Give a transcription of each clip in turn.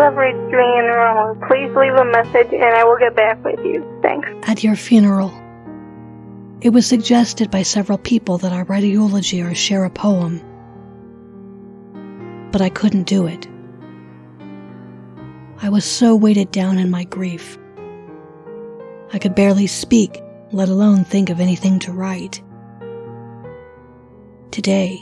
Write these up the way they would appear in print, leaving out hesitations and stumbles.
have reached Rhiannon. Please leave a message and I will get back with you. Thanks. At your funeral, it was suggested by several people that I write a eulogy or share a poem, but I couldn't do it. I was so weighted down in my grief. I could barely speak, let alone think of anything to write. Today,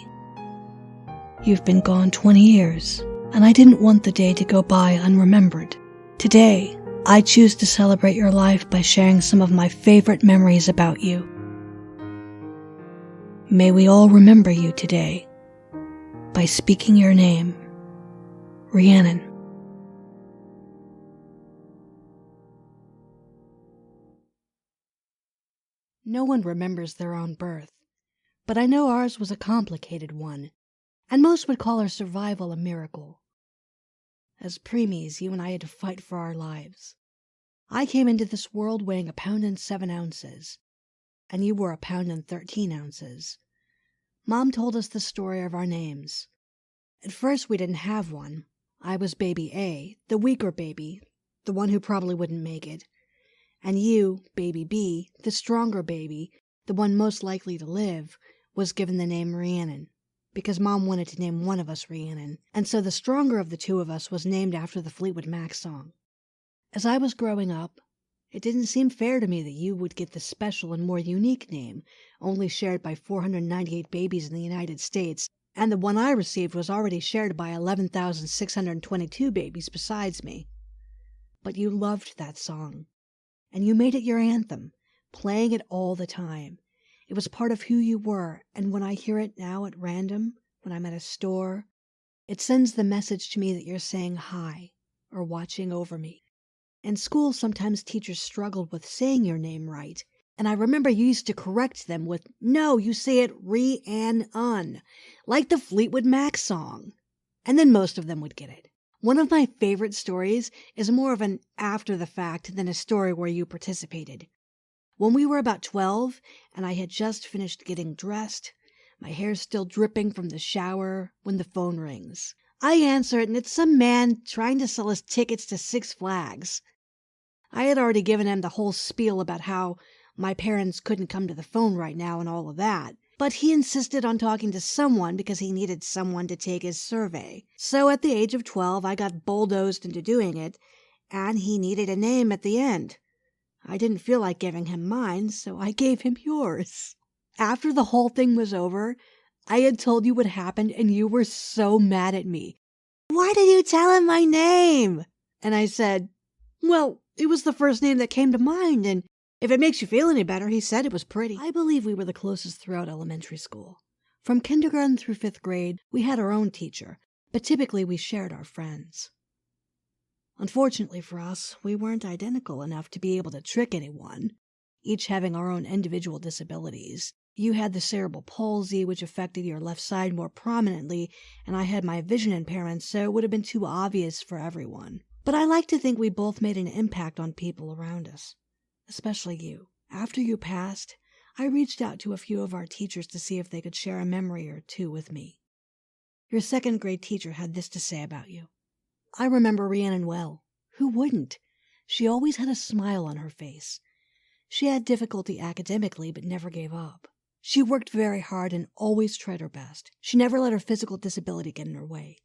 you've been gone 20 years, and I didn't want the day to go by unremembered. Today, I choose to celebrate your life by sharing some of my favorite memories about you. May we all remember you today by speaking your name, Rhiannon. No one remembers their own birth, but I know ours was a complicated one, and most would call our survival a miracle. As preemies, you and I had to fight for our lives. I came into this world weighing 1 pound and 7 ounces, and you were 1 pound and 13 ounces. Mom told us the story of our names. At first we didn't have one. I was baby A, the weaker baby, the one who probably wouldn't make it. And you, baby B, the stronger baby, the one most likely to live, was given the name Rhiannon, because Mom wanted to name one of us Rhiannon, and so the stronger of the two of us was named after the Fleetwood Mac song. As I was growing up, it didn't seem fair to me that you would get the special and more unique name, only shared by 498 babies in the United States, and the one I received was already shared by 11,622 babies besides me. But you loved that song, and you made it your anthem, playing it all the time. It was part of who you were, and when I hear it now at random, when I'm at a store, it sends the message to me that you're saying hi, or watching over me. In school, sometimes teachers struggled with saying your name right, and I remember you used to correct them with, "No, you say it Rhiannon, like the Fleetwood Mac song." And then most of them would get it. One of my favorite stories is more of an after the fact than a story where you participated. When we were about 12, and I had just finished getting dressed, my hair still dripping from the shower, when the phone rings. I answer it, and it's some man trying to sell us tickets to Six Flags. I had already given him the whole spiel about how my parents couldn't come to the phone right now and all of that, but he insisted on talking to someone because he needed someone to take his survey. So at the age of 12, I got bulldozed into doing it, and he needed a name at the end. I didn't feel like giving him mine, so I gave him yours. After the whole thing was over, I had told you what happened, and you were so mad at me. "Why did you tell him my name?" And I said, "Well, it was the first name that came to mind, and if it makes you feel any better, he said it was pretty." I believe we were the closest throughout elementary school. From kindergarten through 5th grade, we had our own teacher, but typically we shared our friends. Unfortunately for us, we weren't identical enough to be able to trick anyone, each having our own individual disabilities. You had the cerebral palsy, which affected your left side more prominently, and I had my vision impairment, so it would have been too obvious for everyone. But I like to think we both made an impact on people around us, especially you. After you passed, I reached out to a few of our teachers to see if they could share a memory or two with me. Your 2nd grade teacher had this to say about you. "I remember Rhiannon well. Who wouldn't? She always had a smile on her face. She had difficulty academically, but never gave up. She worked very hard and always tried her best. She never let her physical disability get in her way.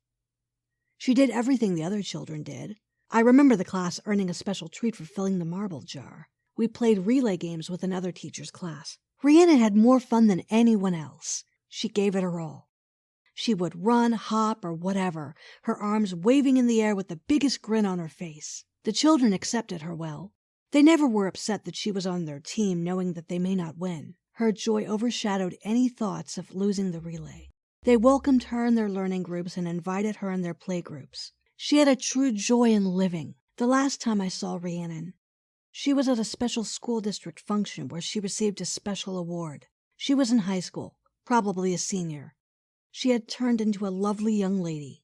She did everything the other children did. I remember the class earning a special treat for filling the marble jar. We played relay games with another teacher's class. Rhiannon had more fun than anyone else. She gave it her all. She would run, hop, or whatever, her arms waving in the air with the biggest grin on her face. The children accepted her well. They never were upset that she was on their team, knowing that they may not win. Her joy overshadowed any thoughts of losing the relay. They welcomed her in their learning groups and invited her in their play groups. She had a true joy in living. The last time I saw Rhiannon, she was at a special school district function where she received a special award. She was in high school, probably a senior. She had turned into a lovely young lady.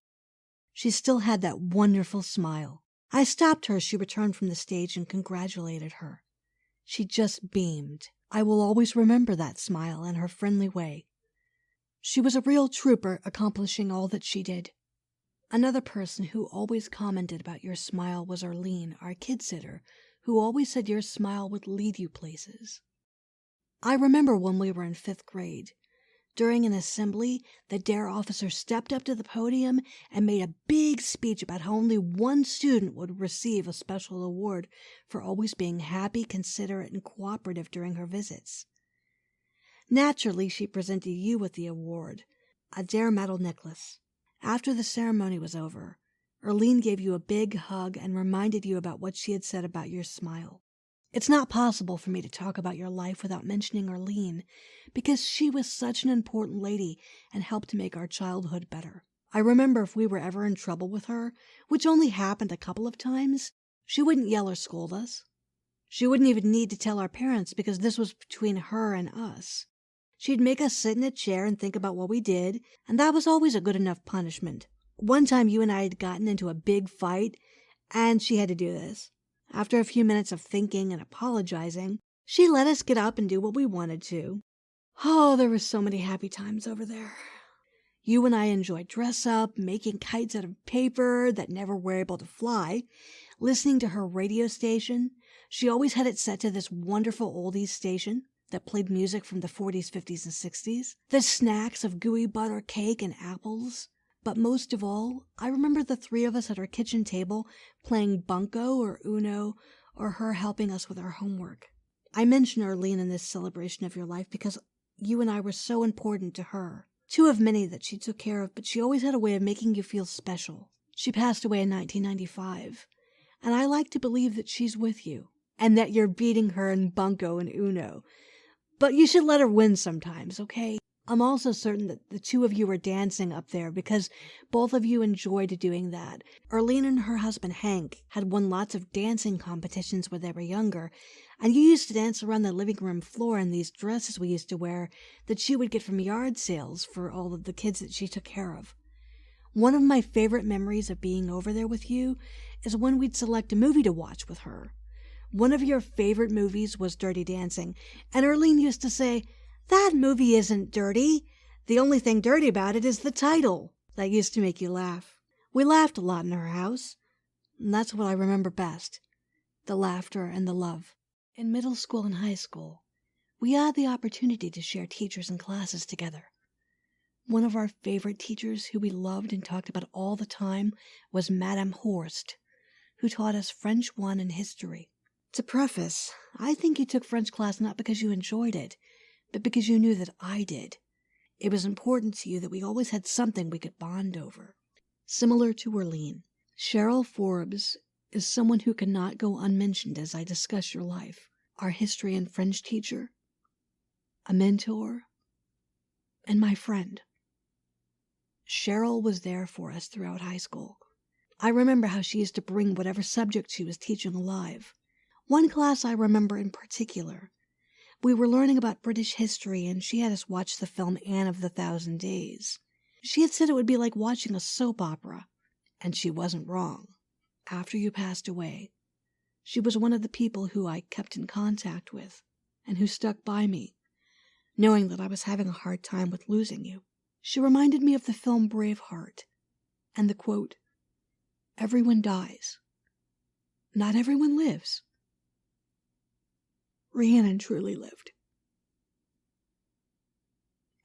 She still had that wonderful smile. I stopped her as she returned from the stage and congratulated her. She just beamed. I will always remember that smile and her friendly way. She was a real trooper, accomplishing all that she did. Another person who always commented about your smile was Arlene, our kid sitter, who always said your smile would lead you places. I remember when we were in 5th grade. During an assembly, the DARE officer stepped up to the podium and made a big speech about how only one student would receive a special award for always being happy, considerate, and cooperative during her visits. Naturally, she presented you with the award, a DARE medal necklace. After the ceremony was over, Arlene gave you a big hug and reminded you about what she had said about your smile. It's not possible for me to talk about your life without mentioning Arlene, because she was such an important lady and helped to make our childhood better. I remember if we were ever in trouble with her, which only happened a couple of times, she wouldn't yell or scold us. She wouldn't even need to tell our parents because this was between her and us. She'd make us sit in a chair and think about what we did, and that was always a good enough punishment. One time you and I had gotten into a big fight, and she had to do this. After a few minutes of thinking and apologizing, she let us get up and do what we wanted to. Oh, there were so many happy times over there. You and I enjoyed dress-up, making kites out of paper that never were able to fly, listening to her radio station. She always had it set to this wonderful oldies station that played music from the 40s, 50s, and 60s. The snacks of gooey butter cake and apples. But most of all, I remember the three of us at our kitchen table playing bunco or Uno, or her helping us with our homework. I mention Arlene in this celebration of your life because you and I were so important to her. Two of many that she took care of, but she always had a way of making you feel special. She passed away in 1995, and I like to believe that she's with you, and that you're beating her in bunco and Uno. But you should let her win sometimes, okay? I'm also certain that the two of you were dancing up there because both of you enjoyed doing that. Arlene and her husband Hank had won lots of dancing competitions when they were younger, and you used to dance around the living room floor in these dresses we used to wear that she would get from yard sales for all of the kids that she took care of. One of my favorite memories of being over there with you is when we'd select a movie to watch with her. One of your favorite movies was Dirty Dancing, and Arlene used to say, "That movie isn't dirty. The only thing dirty about it is the title." That used to make you laugh. We laughed a lot in her house, and that's what I remember best, the laughter and the love. In middle school and high school, we had the opportunity to share teachers and classes together. One of our favorite teachers who we loved and talked about all the time was Madame Horst, who taught us French 1 and history. To preface, I think you took French class not because you enjoyed it, but because you knew that I did. It was important to you that we always had something we could bond over. Similar to Arlene, Cheryl Forbes is someone who cannot go unmentioned as I discuss your life. Our history and French teacher, a mentor, and my friend. Cheryl was there for us throughout high school. I remember how she used to bring whatever subject she was teaching alive. One class I remember in particular. We were learning about British history, and she had us watch the film Anne of the Thousand Days. She had said it would be like watching a soap opera, and she wasn't wrong. After you passed away, she was one of the people who I kept in contact with, and who stuck by me, knowing that I was having a hard time with losing you. She reminded me of the film Braveheart, and the quote, "Everyone dies. Not everyone lives." Rhiannon truly lived.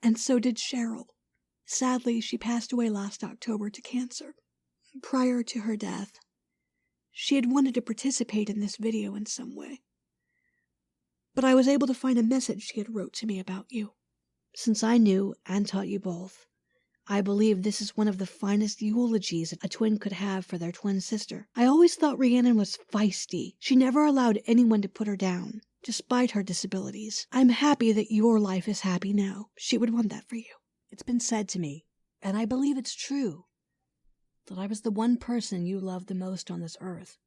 And so did Cheryl. Sadly, she passed away last October to cancer. Prior to her death, she had wanted to participate in this video in some way. But I was able to find a message she had wrote to me about you. Since I knew and taught you both, I believe this is one of the finest eulogies a twin could have for their twin sister. I always thought Rhiannon was feisty. She never allowed anyone to put her down, despite her disabilities. I'm happy that your life is happy now. She would want that for you. It's been said to me, and I believe it's true, that I was the one person you loved the most on this earth.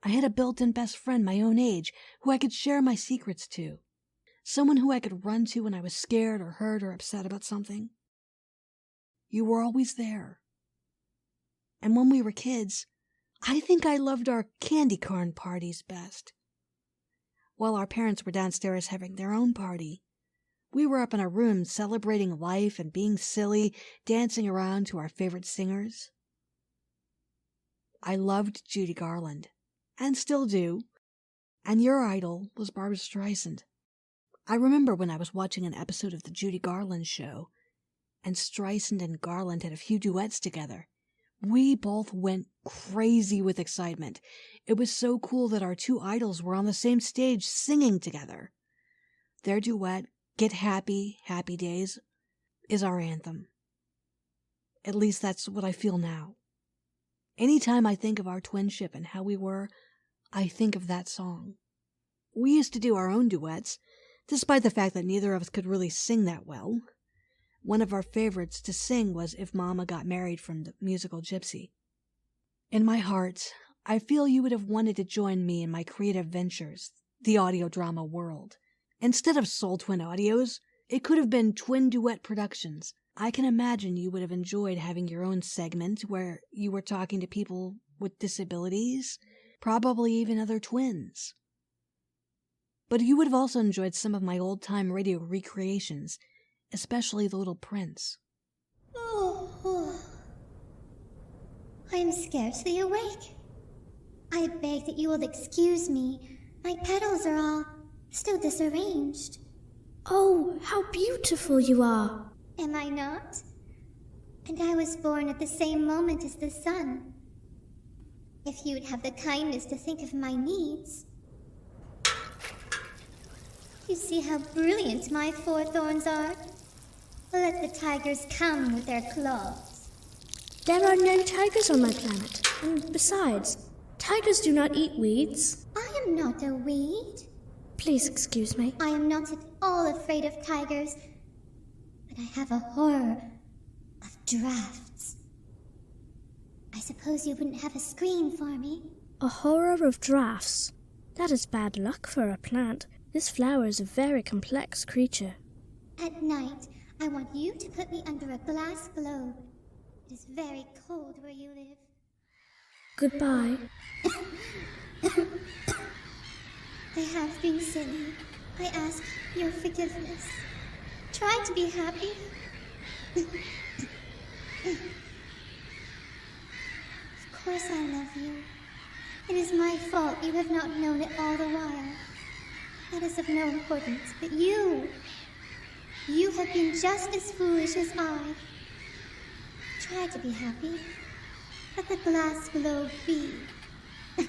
I had a built-in best friend my own age who I could share my secrets to. Someone who I could run to when I was scared or hurt or upset about something. You were always there. And when we were kids, I think I loved our candy corn parties best. While our parents were downstairs having their own party, We were up in our room celebrating life and being silly, dancing around to our favorite singers. I loved Judy Garland, and still do, and your idol was Barbra Streisand. I remember when I was watching an episode of the Judy Garland show, and Streisand and Garland had a few duets together. We both went crazy with excitement. It was so cool that our two idols were on the same stage singing together. Their duet, Get Happy, Happy Days, is our anthem. At least that's what I feel now. Anytime I think of our twinship and how we were, I think of that song. We used to do our own duets, despite the fact that neither of us could really sing that well. One of our favorites to sing was If Mama Got Married from the musical Gypsy. In my heart, I feel you would have wanted to join me in my creative ventures, the audio drama world. Instead of Soul Twin Audios, it could have been Twin Duet Productions. I can imagine you would have enjoyed having your own segment where you were talking to people with disabilities, probably even other twins. But you would have also enjoyed some of my old-time radio recreations, especially The Little Prince. Oh, I am scarcely awake. I beg that you will excuse me. My petals are all still disarranged. Oh, how beautiful you are. Am I not? And I was born at the same moment as the sun. If you'd have the kindness to think of my needs. You see how brilliant my four thorns are? Let the tigers come with their claws. There are no tigers on my planet. And besides, tigers do not eat weeds. I am not a weed. Please excuse me. I am not at all afraid of tigers, but I have a horror of drafts. I suppose you wouldn't have a screen for me? A horror of drafts? That is bad luck for a plant. This flower is a very complex creature. At night, I want you to put me under a glass globe. It is very cold where you live. Goodbye. I have been silly. I ask your forgiveness. Try to be happy. Of course I love you. It is my fault you have not known it all the while. That is of no importance, but you have been just as foolish as I. Try to be happy. Let the glass globe be. I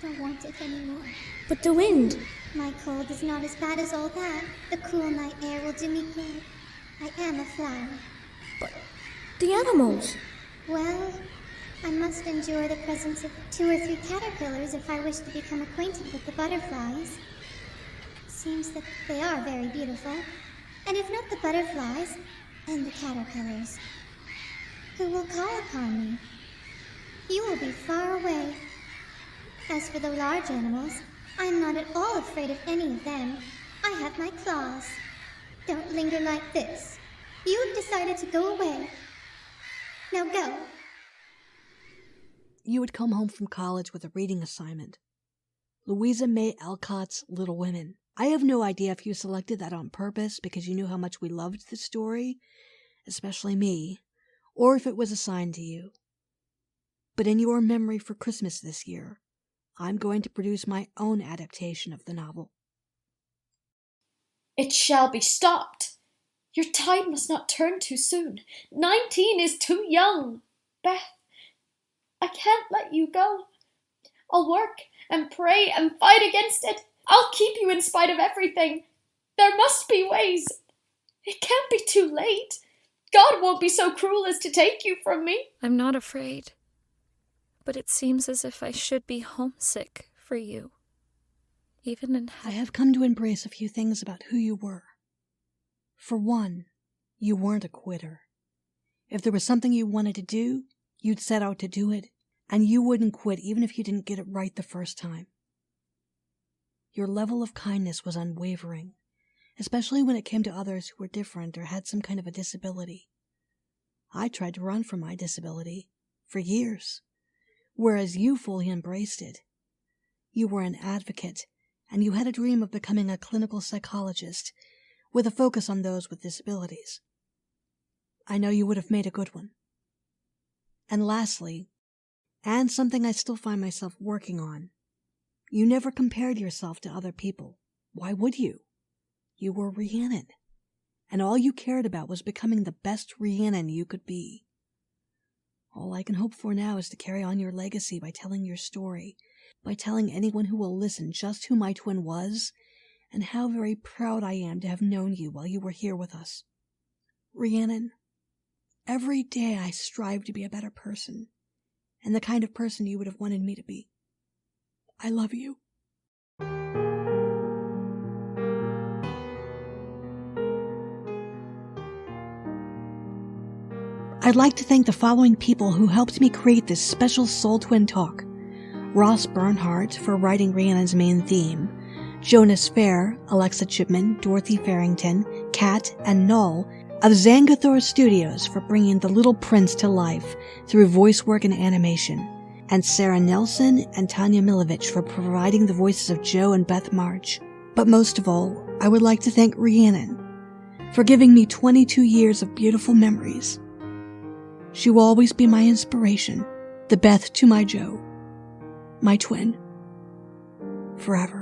don't want it anymore. But the wind. My cold is not as bad as all that. The cool night air will do me good. I am a flower. But the animals. Well, I must endure the presence of 2 or 3 caterpillars if I wish to become acquainted with the butterflies. Seems that they are very beautiful. And if not the butterflies, then the caterpillars. Who will call upon me? You will be far away. As for the large animals, I am not at all afraid of any of them. I have my claws. Don't linger like this. You have decided to go away. Now go. You would come home from college with a reading assignment. Louisa May Alcott's Little Women. I have no idea if you selected that on purpose because you knew how much we loved the story, especially me, or if it was assigned to you. But in your memory for Christmas this year, I'm going to produce my own adaptation of the novel. It shall be stopped. Your tide must not turn too soon. 19 is too young. Beth, I can't let you go. I'll work and pray and fight against it. I'll keep you in spite of everything. There must be ways. It can't be too late. God won't be so cruel as to take you from me. I'm not afraid, but it seems as if I should be homesick for you. Even in I have come to embrace a few things about who you were. For one, you weren't a quitter. If there was something you wanted to do, you'd set out to do it, and you wouldn't quit even if you didn't get it right the first time. Your level of kindness was unwavering, especially when it came to others who were different or had some kind of a disability. I tried to run from my disability for years, whereas you fully embraced it. You were an advocate and you had a dream of becoming a clinical psychologist with a focus on those with disabilities. I know you would have made a good one. And lastly, and something I still find myself working on, you never compared yourself to other people. Why would you? You were Rhiannon, and all you cared about was becoming the best Rhiannon you could be. All I can hope for now is to carry on your legacy by telling your story, by telling anyone who will listen just who my twin was, and how very proud I am to have known you while you were here with us. Rhiannon, every day I strive to be a better person, and the kind of person you would have wanted me to be. I love you. I'd like to thank the following people who helped me create this special Soul Twin talk. Ross Bernhardt for writing Rhiannon's main theme, Jonas Fair, Alexa Chipman, Dorothy Farrington, Kat, and Null of Zangathor Studios for bringing The Little Prince to life through voice work and animation, and Sarah Nelson and Tanja Milojevic for providing the voices of Joe and Beth March. But most of all, I would like to thank Rhiannon for giving me 22 years of beautiful memories. She will always be my inspiration, the Beth to my Joe, my twin, forever.